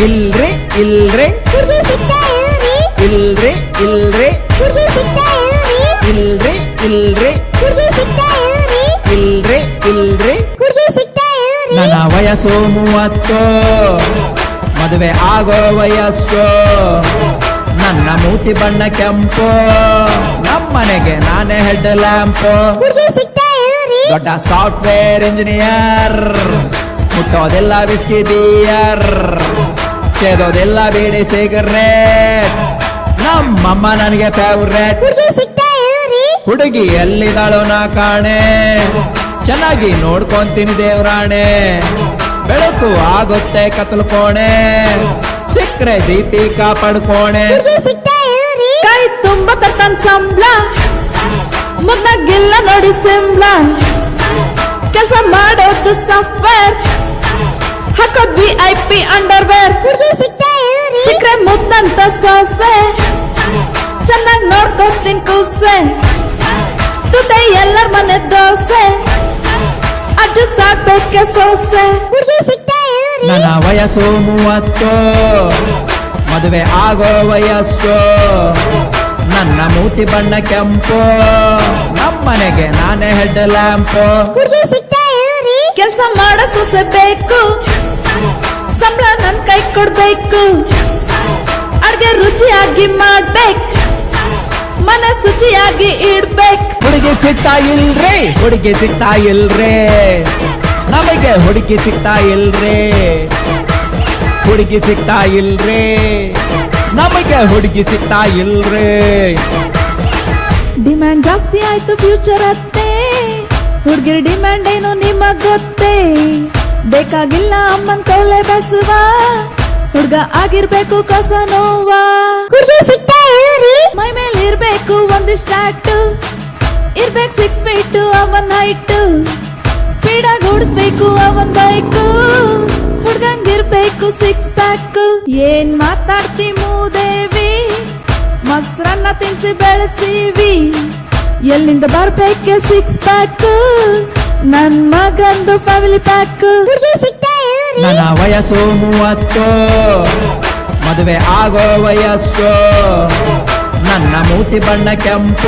ಇಲ್ರಿ ಇಲ್ರಿ ಹುಡ್ಗಿ ಸಿಗ್ತಾ ಇಲ್ರಿ ಇಲ್ರಿ ಇಲ್ರಿ ಹುಡ್ಗಿ ಸಿಗ್ತಾ ಇಲ್ರಿ ಇಲ್ರಿ ಹುಡ್ಗಿ ಸಿಗ್ತಾ ಇಲ್ರಿ ಇಲ್ರಿ ಹುಡ್ಗಿ ಸಿಗ್ತಾ ನನ್ನ ವಯಸ್ಸು 30, ಮದುವೆ ಆಗೋ ವಯಸ್ಸು. ನನ್ನ ಮೂತಿ ಬಣ್ಣ ಕೆಂಪು, ನಮ್ಮನೆಗೆ ನಾನೇ ಹೆಡ್ ಲ್ಯಾಂಪು. ಹುಡ್ಗಿ ಸಿಗ್ತಾ ದೊಡ್ಡ ಸಾಫ್ಟ್ವೇರ್ ಇಂಜಿನಿಯರ್, ಮುಟ್ಟೋದೆಲ್ಲ ವಿಸ್ಕಿ ಬಿಯರ್, ಸೇದೋದೆಲ್ಲ ಬೀಡಿ ಸಿಗರೇಟ್. ನಮ್ಮಮ್ಮ ನನಗೆ ಫೇವ್ರೇಟ್. ಹುಡ್ಗಿ ಸಿಗ್ತಾ ಹುಡುಗಿ ಎಲ್ಲಿದ್ದಾಳೋ ನಾ ಕಾಣೆ, ಚೆನ್ನಾಗಿ ನೋಡ್ಕೊಂತೀನಿ ದೇವ್ರಾಣೆ. ಬೆಳಕು ಆಗುತ್ತೆ ಕತ್ತಲು ಕೋಣೆ, ಸಿಕ್ರೆ ದೀಪಿಕಾ ಪಡ್ಕೋಣೆ. ಹುಡ್ಗಿ ಸಿಗ್ತಾ ಕೈ ತುಂಬ ತಟ್ಟನ್ ಸಂಬ್ಳ, ಮುದ್ದಾಗಿಲ್ಲ ನೋಡಿ ಸಿಂಬ್ಳ. ಕೆಲಸ ಮಾಡೋದು ಸಾಫ್ಟ್ವೇರ್, ಹಾಕೋದ್ VIP ಅಂಡರ್ವೇರ್. ಹುಡ್ಗಿ ಸಿಗ್ತಾ ಸಿಕ್ರೆ ಮುದ್ದಂತ ಸೋಸೆ, ಚೆನ್ನಾಗ್ ನೋಡ್ಕೊತೀನಿ ಕೂಸೆ. ತುದೆ ಎಲ್ಲರ ಮನೆ ದೋಸೆ, ಅಡ್ಜಸ್ಟ್ ಆಗ್ಬೇಕೆ ಸೋಸೆ. ಹುಡ್ಗಿ ಸಿಗ್ತಾ ನನ್ನ ವಯಸ್ಸು 30, ಮದುವೆ ಆಗೋ ವಯಸ್ಸು. ನನ್ನ ಮೂತಿ ಬಣ್ಣ ಕೆಂಪು, ನಮ್ಮನೆಗೆ ನಾನೇ ಹೆಡ್ ಲ್ಯಾಂಪು. ಹುಡ್ಗಿ ಸಿಗ್ತಾ ಕೆಲ್ಸ ಮಾಡೋ ಸೊಸೆ ಬೇಕು, ಸಂಬಳ ನನ್ ಕೈ ಕೊಡ್ಬೇಕು. ಅಡ್ಗೆ ರುಚಿಯಾಗಿ ಮಾಡ್ಬೇಕು, ಮನೆ ಶುಚಿಯಾಗಿ ಇಡ್ಬೇಕು. ಹುಡುಗಿ ಸಿಗ್ತಾ ಇಲ್ರಿ, ಹುಡುಗಿ ಸಿಗ್ತಾ ಇಲ್ರಿ, ನಮಗೆ ಹುಡುಗಿ ಸಿಗ್ತಾ ಇಲ್ರಿ. ಹುಡುಗಿ ಸಿಗ್ತಾ ಇಲ್ರಿ, ನಮಗೆ ಹುಡುಗಿ ಸಿಗ್ತಾ ಇಲ್ರಿ. ಡಿಮ್ಯಾಂಡ್ ಜಾಸ್ತಿ ಆಯ್ತು ಫ್ಯೂಚರ್ ಅತ್ತೆ, ಹುಡ್ಗಿರ್ ಡಿಮ್ಯಾಂಡ್ ಏನು ನಿಮಗ್ ಗೊತ್ತೇ. ಬೇಕಾಗಿಲ್ಲ ಅಮ್ಮನ್ ಕೌಲೆ ಬಸುವ, ಹುಡ್ಗ ಆಗಿರ್ಬೇಕು ಕಸ ನೋವ. ಹುಡ್ಗಿ ಸಿಗ್ತಾ ಮೈ ಮೇಲೆ ಇರ್ಬೇಕು ಒಂದಿಷ್ಟ ಟ್ಯಾಟು, ಇರ್ಬೇಕು 6 ಫೀಟ್ ಅವನ್ ಹೈಟ್. ಸ್ಪೀಡ್ ಆಗಿ ಓಡಿಸ್ಬೇಕು ಅವನ್ ಬೈಕು, ಹುಡ್ಗಂಗಿರ್ಬೇಕು 6 ಪ್ಯಾಕ್. ಏನ್ ಮಾತಾಡ್ತಿ ಮೂದೇವಿ, ಮೊಸರನ್ನ ತಿನ್ಸಿ ಬೆಳೆಸೀವಿ. ಎಲ್ಲಿಂದ ಬರ್ಬೇಕೆ 6 ಪ್ಯಾಕ್, ನನ್ ಮಗಂದು ಫ್ಯಾಮಿಲಿ ಪ್ಯಾಕ್. ಹುಡ್ಗಿ ಸಿಗ್ತಾ ನನ್ನ ವಯಸ್ಸು 30, ಮದುವೆ ಆಗೋ ವಯಸ್ಸು. ನನ್ನ ಮೂತಿ ಬಣ್ಣ ಕೆಂಪು,